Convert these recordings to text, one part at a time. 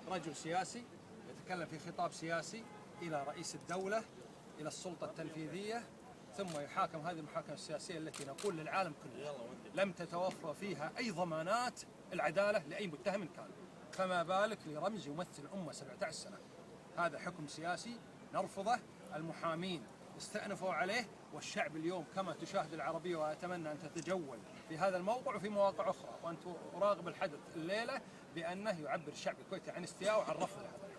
رجل سياسي يتكلم في خطاب سياسي إلى رئيس الدولة، إلى السلطة التنفيذية، ثم يحاكم هذه المحاكمة السياسية التي نقول للعالم كله لم تتوفر فيها أي ضمانات العدالة لأي متهم كان، فما بالك لرمز يمثل الأمة 17 سنة. هذا حكم سياسي نرفضه. المحامين استأنفوا عليه، والشعب اليوم كما تشاهد العربية، وأتمنى أن تتجول في هذا الموقع وفي مواقع أخرى وأن تراقب الحدث الليلة بأنه يعبر الشعب الكويتي عن استياء وعن رفض هذا.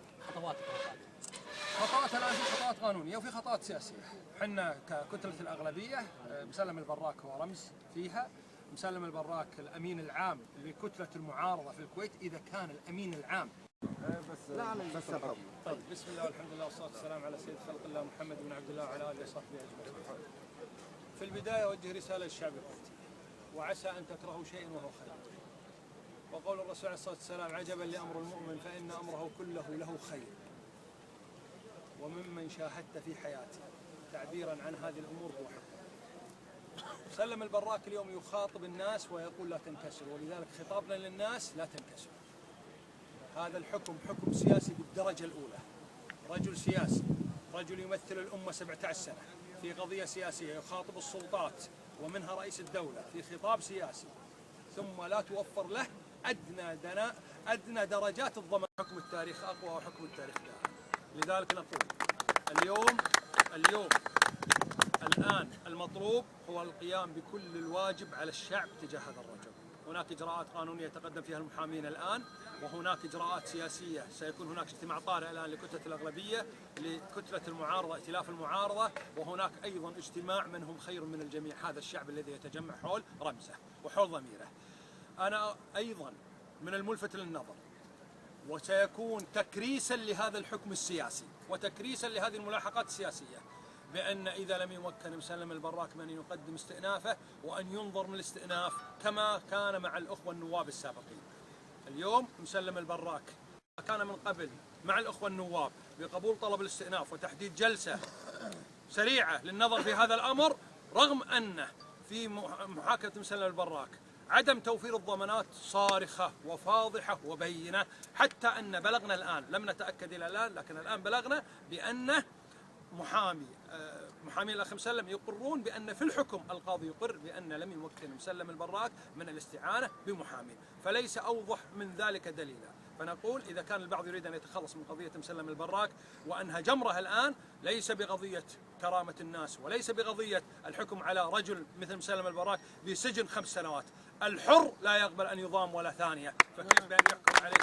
خطوات الآن في خطوات قانونية وفي خطوات سياسية. حنا ككتلة الأغلبية مسلم البراك هو رمز فيها. مسلم البراك الأمين العام لكتلة المعارضة في الكويت، إذا كان الأمين العام طيب. بسم الله والحمد لله والصلاة والسلام على سيد خلق الله محمد بن عبد الله وعلى آله وصحبه أجمعين. في البداية أوجه رسالة للشعب الكويتي، وعسى أن تكرهوا شيئا وهو خير. وقول الرسول عليه الصلاة والسلام: عجبا لأمر المؤمن فإن أمره كله له خير. وممن شاهدت في حياتي تعبيرا عن هذه الأمور هو حقا. مسلم البراك اليوم يخاطب الناس ويقول لا تنكسروا، ولذلك خطابنا للناس لا تنكسروا. هذا الحكم حكم سياسي بالدرجة الأولى. رجل سياسي، رجل يمثل الأمة 17 سنة في قضية سياسية، يخاطب السلطات ومنها رئيس الدولة في خطاب سياسي، ثم لا توفر له أدنى درجات الضمان. حكم التاريخ أقوى وحكم التاريخ دائم. لذلك نقول اليوم الآن المطلوب هو القيام بكل الواجب على الشعب تجاه هذا الرجل. هناك إجراءات قانونية يتقدم فيها المحامين الآن، وهناك إجراءات سياسية. سيكون هناك اجتماع طارئ الآن لكتلة الأغلبية، لكتلة المعارضة، ائتلاف المعارضة، وهناك أيضا اجتماع من هم خير من الجميع، هذا الشعب الذي يتجمع حول رمزه وحول ضميره. أنا أيضا من الملفت للنظر، وسيكون تكريسا لهذا الحكم السياسي وتكريسا لهذه الملاحقات السياسية، بأن إذا لم يمكن مسلم البراك من أن يقدم استئنافه، وأن ينظر من الاستئناف كما كان مع الأخوة النواب السابقين. اليوم مسلم البراك كان من قبل مع الأخوة النواب بقبول طلب الاستئناف وتحديد جلسة سريعة للنظر في هذا الأمر، رغم أن في محاكمة مسلم البراك عدم توفير الضمانات صارخة وفاضحة وبينة، حتى أن بلغنا الآن، لم نتأكد إلى الآن، لكن الآن بلغنا بأن محامي الأخ مسلم يقرون بأن في الحكم القاضي يقر بأن لم يمكن مسلم البراك من الاستعانة بمحامي، فليس أوضح من ذلك دليلا. فنقول إذا كان البعض يريد أن يتخلص من قضية مسلم البراك وأنها جمرة الآن، ليس بقضية كرامة الناس وليس بقضية الحكم على رجل مثل مسلم البراك بسجن 5 سنوات. الحر لا يقبل أن يضام ولا ثانية، فكيف بأن يحكم عليه